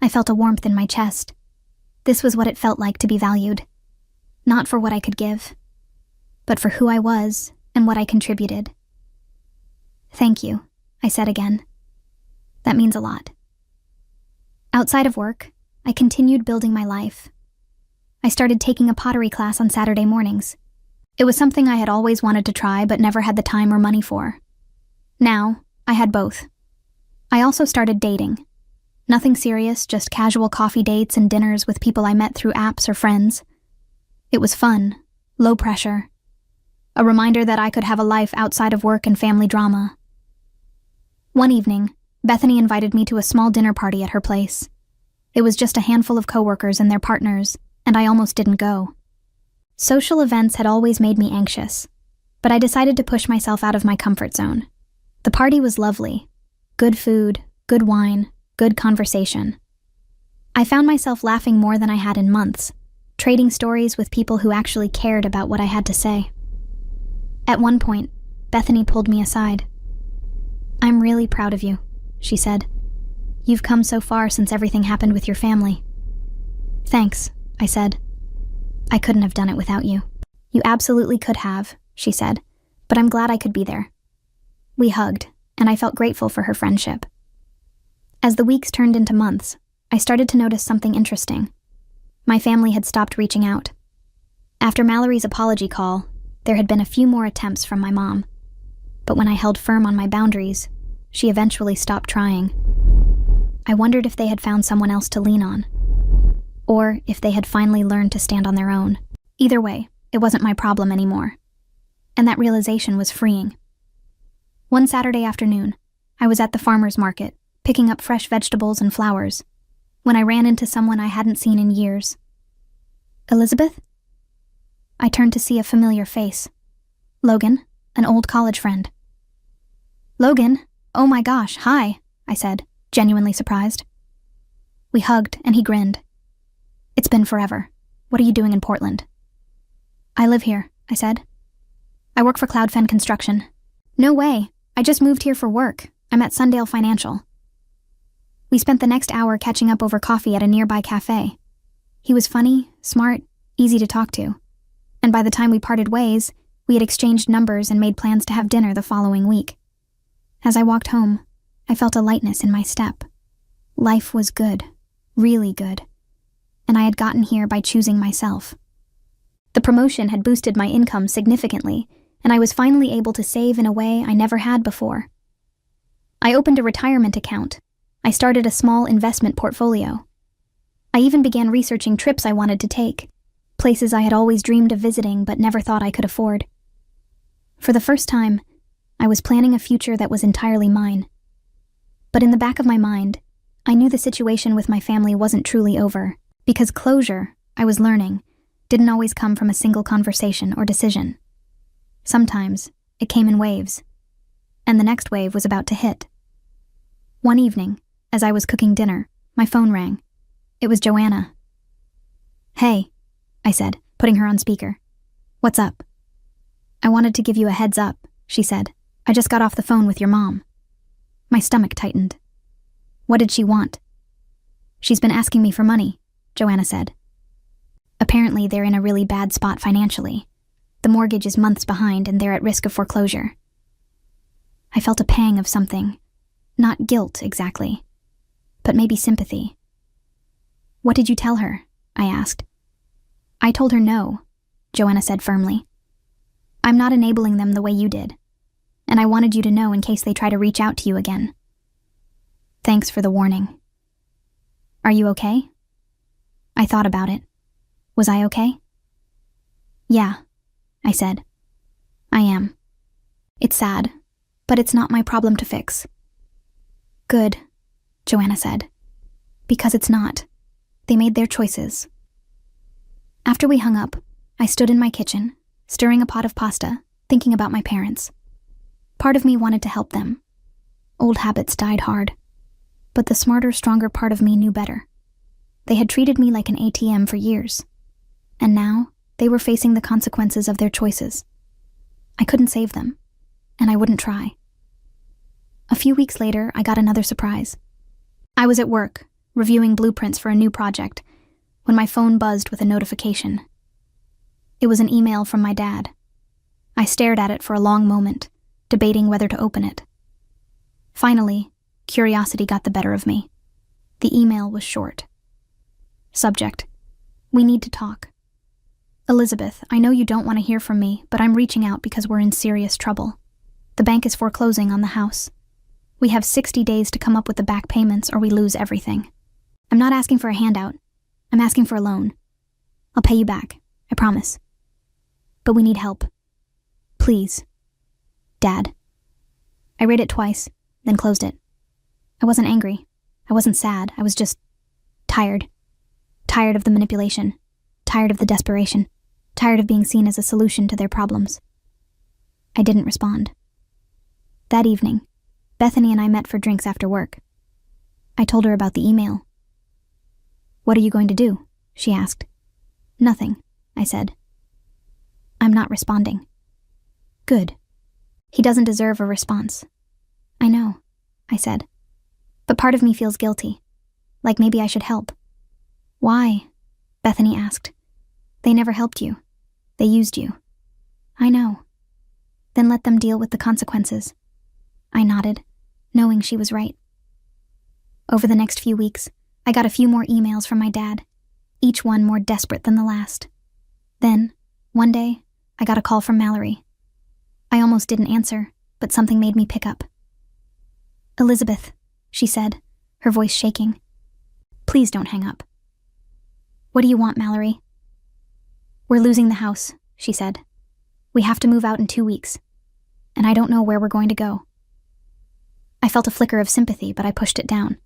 I felt a warmth in my chest. This was what it felt like to be valued. Not for what I could give, but for who I was and what I contributed. "Thank you," I said again. "That means a lot." Outside of work, I continued building my life. I started taking a pottery class on Saturday mornings. It was something I had always wanted to try but never had the time or money for. Now, I had both. I also started dating. Nothing serious, just casual coffee dates and dinners with people I met through apps or friends. It was fun, low pressure. A reminder that I could have a life outside of work and family drama. One evening, Bethany invited me to a small dinner party at her place. It was just a handful of coworkers and their partners, and I almost didn't go. Social events had always made me anxious, but I decided to push myself out of my comfort zone. The party was lovely. Good food, good wine, good conversation. I found myself laughing more than I had in months, trading stories with people who actually cared about what I had to say. At one point, Bethany pulled me aside. "I'm really proud of you," she said. "You've come so far since everything happened with your family." "Thanks," I said. "I couldn't have done it without you." "You absolutely could have," she said, "but I'm glad I could be there." We hugged, and I felt grateful for her friendship. As the weeks turned into months, I started to notice something interesting. My family had stopped reaching out. After Mallory's apology call, there had been a few more attempts from my mom. But when I held firm on my boundaries, she eventually stopped trying. I wondered if they had found someone else to lean on, or if they had finally learned to stand on their own. Either way, it wasn't my problem anymore. And that realization was freeing. One Saturday afternoon, I was at the farmer's market, picking up fresh vegetables and flowers, when I ran into someone I hadn't seen in years. "Elizabeth?" I turned to see a familiar face. Logan, an old college friend. "Logan? Oh my gosh, hi," I said, genuinely surprised. We hugged, and he grinned. "It's been forever. What are you doing in Portland?" "I live here," I said. "I work for Cloudfen Construction." "No way. I just moved here for work. I'm at Sundale Financial." We spent the next hour catching up over coffee at a nearby cafe. He was funny, smart, easy to talk to. And by the time we parted ways, we had exchanged numbers and made plans to have dinner the following week. As I walked home, I felt a lightness in my step. Life was good, really good. And I had gotten here by choosing myself. The promotion had boosted my income significantly, and I was finally able to save in a way I never had before. I opened a retirement account. I started a small investment portfolio. I even began researching trips I wanted to take, places I had always dreamed of visiting but never thought I could afford. For the first time, I was planning a future that was entirely mine. But in the back of my mind, I knew the situation with my family wasn't truly over, because closure, I was learning, didn't always come from a single conversation or decision. Sometimes, it came in waves, and the next wave was about to hit. One evening, as I was cooking dinner, my phone rang. It was Joanna. "Hey," I said, putting her on speaker. "What's up?" "I wanted to give you a heads up," she said. "I just got off the phone with your mom." My stomach tightened. "What did she want?" "She's been asking me for money," Joanna said. "Apparently they're in a really bad spot financially. The mortgage is months behind and they're at risk of foreclosure." I felt a pang of something. Not guilt, exactly, but maybe sympathy. "What did you tell her?" I asked. "I told her no," Joanna said firmly. I'm not enabling them the way you did, and I wanted you to know in case they try to reach out to you again. Thanks for the warning. Are you okay? I thought about it. Was I okay? Yeah, I said. I am. It's sad, but it's not my problem to fix. Good, Joanna said. Because it's not. They made their choices. After we hung up, I stood in my kitchen, stirring a pot of pasta, thinking about my parents. Part of me wanted to help them. Old habits died hard. But the smarter, stronger part of me knew better. They had treated me like an ATM for years. And now, they were facing the consequences of their choices. I couldn't save them, and I wouldn't try. A few weeks later, I got another surprise. I was at work, reviewing blueprints for a new project, when my phone buzzed with a notification. It was an email from my dad. I stared at it for a long moment, debating whether to open it. Finally, curiosity got the better of me. The email was short. Subject: We need to talk. Elizabeth, I know you don't want to hear from me, but I'm reaching out because we're in serious trouble. The bank is foreclosing on the house. We have 60 days to come up with the back payments or we lose everything. I'm not asking for a handout. I'm asking for a loan. I'll pay you back, I promise. But we need help. Please. Dad. I read it twice, then closed it. I wasn't angry. I wasn't sad. I was just tired. Tired of the manipulation. Tired of the desperation. Tired of being seen as a solution to their problems. I didn't respond. That evening, Bethany and I met for drinks after work. I told her about the email. What are you going to do? She asked. Nothing, I said. I'm not responding. Good. He doesn't deserve a response. I know, I said. But part of me feels guilty. Like maybe I should help. Why? Bethany asked. They never helped you. They used you. I know. Then let them deal with the consequences. I nodded, knowing she was right. Over the next few weeks, I got a few more emails from my dad, each one more desperate than the last. Then, one day, I got a call from Mallory. I almost didn't answer, but something made me pick up. Elizabeth, she said, her voice shaking. Please don't hang up. What do you want, Mallory? We're losing the house, she said. We have to move out in 2 weeks, and I don't know where we're going to go. I felt a flicker of sympathy, but I pushed it down.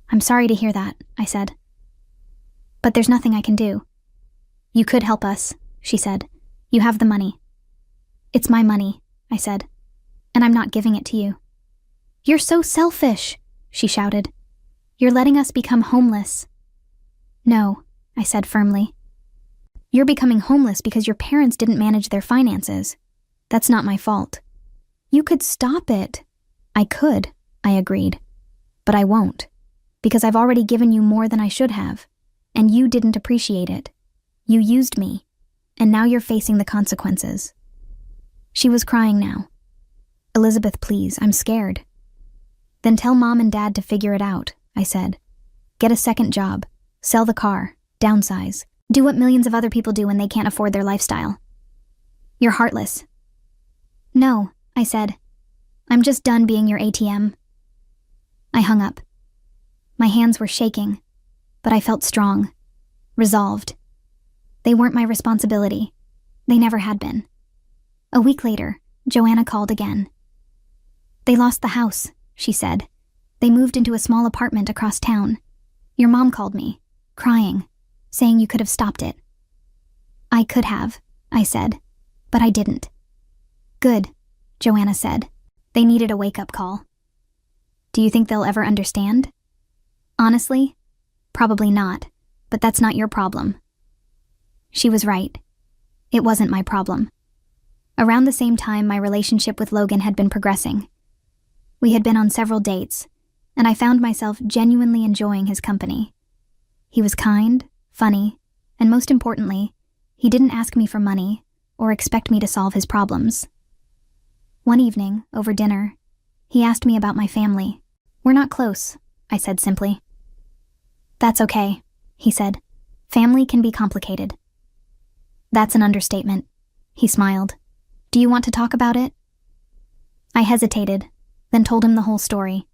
I'm sorry to hear that, I said. But there's nothing I can do. You could help us, she said. You have the money. It's my money, I said, and I'm not giving it to you. You're so selfish, she shouted. You're letting us become homeless. No, I said firmly. You're becoming homeless because your parents didn't manage their finances. That's not my fault. You could stop it. I could, I agreed. But I won't, because I've already given you more than I should have, and you didn't appreciate it. You used me, and now you're facing the consequences. She was crying now. Elizabeth, please, I'm scared. Then tell Mom and Dad to figure it out, I said. Get a second job, sell the car, downsize, do what millions of other people do when they can't afford their lifestyle. You're heartless. No, I said. I'm just done being your ATM. I hung up. My hands were shaking, but I felt strong, resolved. They weren't my responsibility. They never had been. A week later, Joanna called again. They lost the house, she said. They moved into a small apartment across town. Your mom called me, crying, saying you could have stopped it. I could have, I said, but I didn't. Good, Joanna said. They needed a wake-up call. Do you think they'll ever understand? Honestly, probably not, but that's not your problem. She was right. It wasn't my problem. Around the same time, my relationship with Logan had been progressing. We had been on several dates, and I found myself genuinely enjoying his company. He was kind, funny, and most importantly, he didn't ask me for money or expect me to solve his problems. One evening, over dinner, he asked me about my family. We're not close, I said simply. That's okay, he said. Family can be complicated. That's an understatement, He smiled. Do you want to talk about it? I hesitated, then told him the whole story.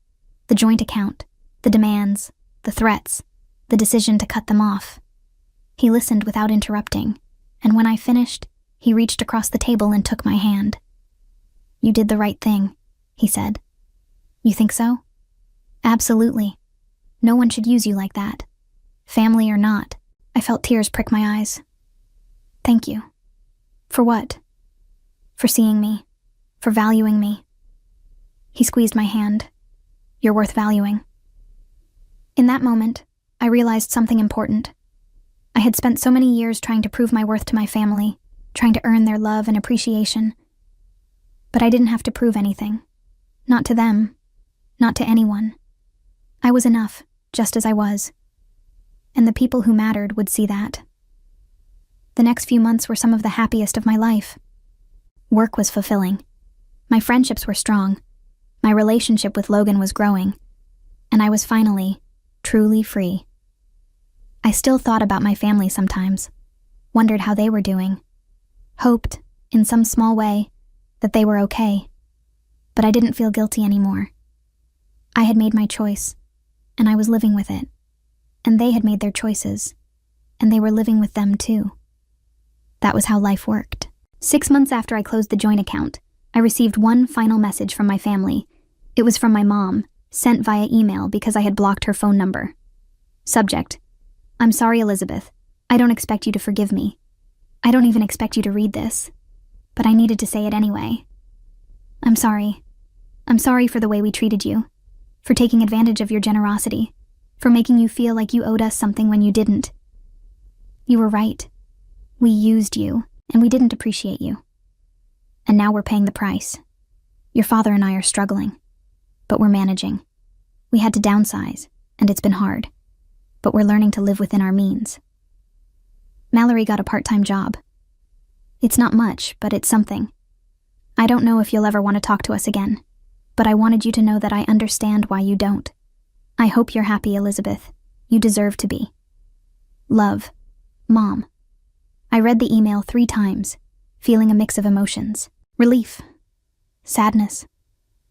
The joint account, the demands, the threats, the decision to cut them off. He listened without interrupting, and when I finished, he reached across the table and took my hand. You did the right thing, he said. You think so? Absolutely. No one should use you like that. Family or not. I felt tears prick my eyes. Thank you. For what? For seeing me. For valuing me. He squeezed my hand. You're worth valuing. In that moment, I realized something important. I had spent so many years trying to prove my worth to my family, trying to earn their love and appreciation. But I didn't have to prove anything. Not to them. Not to anyone. I was enough, just as I was. And the people who mattered would see that. The next few months were some of the happiest of my life. Work was fulfilling. My friendships were strong. My relationship with Logan was growing. And I was finally, truly free. I still thought about my family sometimes, wondered how they were doing, hoped, in some small way, that they were okay. But I didn't feel guilty anymore. I had made my choice, and I was living with it. And they had made their choices, and they were living with them too. That was how life worked. 6 months after I closed the joint account, I received one final message from my family. It was from my mom, sent via email because I had blocked her phone number. Subject: I'm sorry, Elizabeth. I don't expect you to forgive me. I don't even expect you to read this. But I needed to say it anyway. I'm sorry. I'm sorry for the way we treated you, for taking advantage of your generosity, for making you feel like you owed us something when you didn't. You were right. We used you, and we didn't appreciate you. And now we're paying the price. Your father and I are struggling, but we're managing. We had to downsize, and it's been hard, but we're learning to live within our means. Mallory got a part-time job. It's not much, but it's something. I don't know if you'll ever want to talk to us again, but I wanted you to know that I understand why you don't. I hope you're happy, Elizabeth. You deserve to be. Love, Mom. I read the email 3 times, feeling a mix of emotions. Relief, sadness,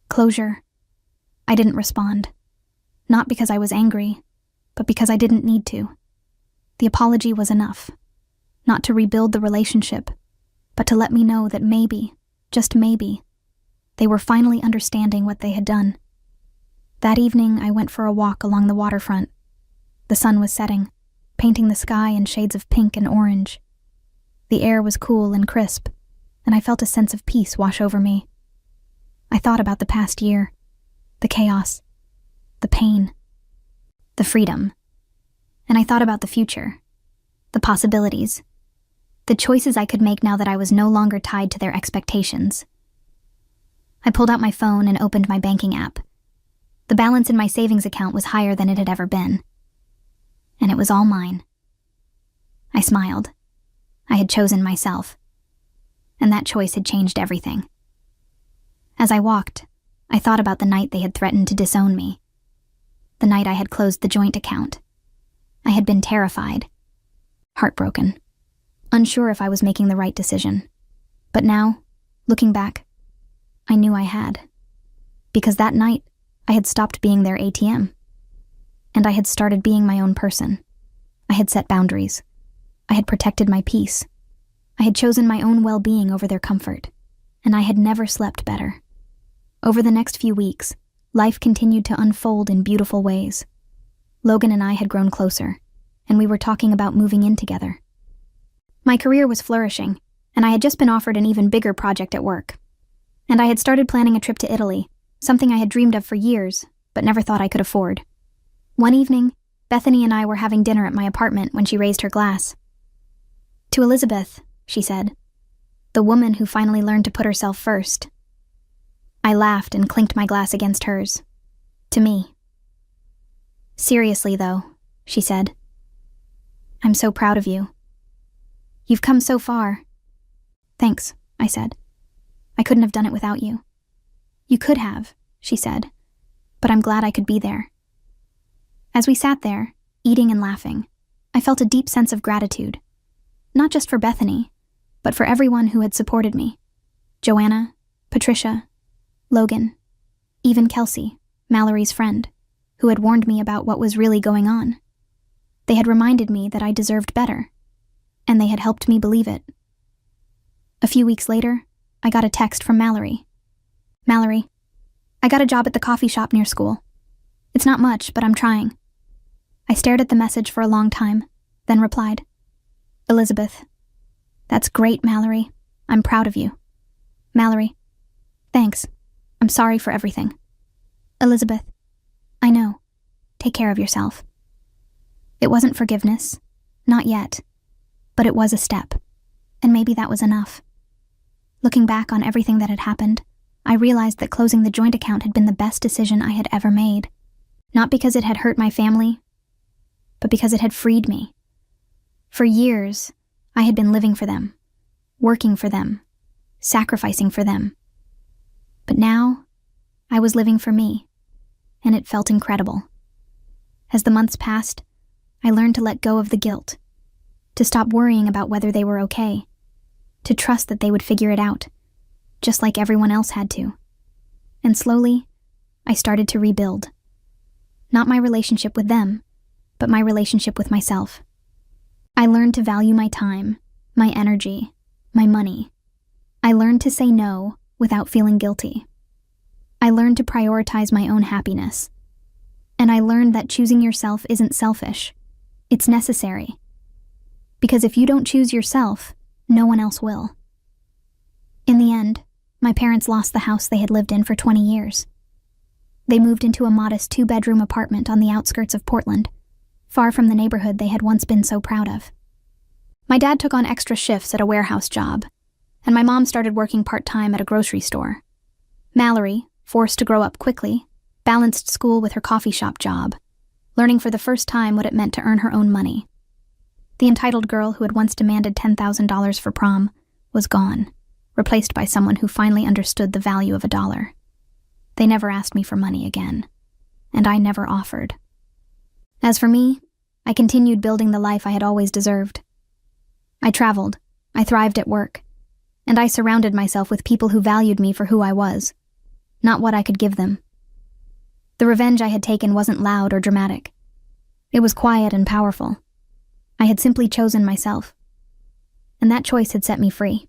closure. I didn't respond. Not because I was angry, but because I didn't need to. The apology was enough. Not to rebuild the relationship, but to let me know that maybe, just maybe, they were finally understanding what they had done. That evening, I went for a walk along the waterfront. The sun was setting, painting the sky in shades of pink and orange. The air was cool and crisp, and I felt a sense of peace wash over me. I thought about the past year, the chaos, the pain, the freedom, and I thought about the future, the possibilities, the choices I could make now that I was no longer tied to their expectations. I pulled out my phone and opened my banking app. The balance in my savings account was higher than it had ever been. And it was all mine. I smiled. I had chosen myself. And that choice had changed everything. As I walked, I thought about the night they had threatened to disown me. The night I had closed the joint account. I had been terrified, heartbroken, unsure if I was making the right decision. But now, looking back, I knew I had. Because that night, I had stopped being their ATM. And I had started being my own person. I had set boundaries. I had protected my peace. I had chosen my own well-being over their comfort. And I had never slept better. Over the next few weeks, life continued to unfold in beautiful ways. Logan and I had grown closer, and we were talking about moving in together. My career was flourishing, and I had just been offered an even bigger project at work. And I had started planning a trip to Italy, something I had dreamed of for years, but never thought I could afford. One evening, Bethany and I were having dinner at my apartment when she raised her glass. "To Elizabeth," she said, "the woman who finally learned to put herself first." I laughed and clinked my glass against hers. "To me." "Seriously, though," she said, "I'm so proud of you. You've come so far." "Thanks," I said. "I couldn't have done it without you." "You could have," she said, "but I'm glad I could be there." As we sat there, eating and laughing, I felt a deep sense of gratitude. Not just for Bethany, but for everyone who had supported me. Joanna, Patricia, Logan, even Kelsey, Mallory's friend, who had warned me about what was really going on. They had reminded me that I deserved better, and they had helped me believe it. A few weeks later, I got a text from Mallory. "Mallory, I got a job at the coffee shop near school. It's not much, but I'm trying." I stared at the message for a long time, then replied, "Elizabeth, that's great, Mallory. I'm proud of you. Mallory, thanks. I'm sorry for everything. Elizabeth, I know. Take care of yourself." It wasn't forgiveness, not yet, but it was a step, and maybe that was enough. Looking back on everything that had happened, I realized that closing the joint account had been the best decision I had ever made. Not because it had hurt my family, but because it had freed me. For years, I had been living for them, working for them, sacrificing for them. But now, I was living for me, and it felt incredible. As the months passed, I learned to let go of the guilt, to stop worrying about whether they were okay, to trust that they would figure it out, just like everyone else had to. And slowly, I started to rebuild. Not my relationship with them, but my relationship with myself. I learned to value my time, my energy, my money. I learned to say no without feeling guilty. I learned to prioritize my own happiness. And I learned that choosing yourself isn't selfish. It's necessary. Because if you don't choose yourself, no one else will. In the end, my parents lost the house they had lived in for 20 years. They moved into a modest 2-bedroom apartment on the outskirts of Portland, far from the neighborhood they had once been so proud of. My dad took on extra shifts at a warehouse job, and my mom started working part-time at a grocery store. Mallory, forced to grow up quickly, balanced school with her coffee shop job, learning for the first time what it meant to earn her own money. The entitled girl who had once demanded $10,000 for prom was gone, replaced by someone who finally understood the value of $1. They never asked me for money again, and I never offered. As for me, I continued building the life I had always deserved. I traveled, I thrived at work, and I surrounded myself with people who valued me for who I was, not what I could give them. The revenge I had taken wasn't loud or dramatic. It was quiet and powerful. I had simply chosen myself, and that choice had set me free.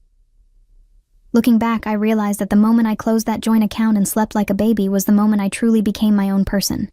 Looking back, I realized that the moment I closed that joint account and slept like a baby was the moment I truly became my own person.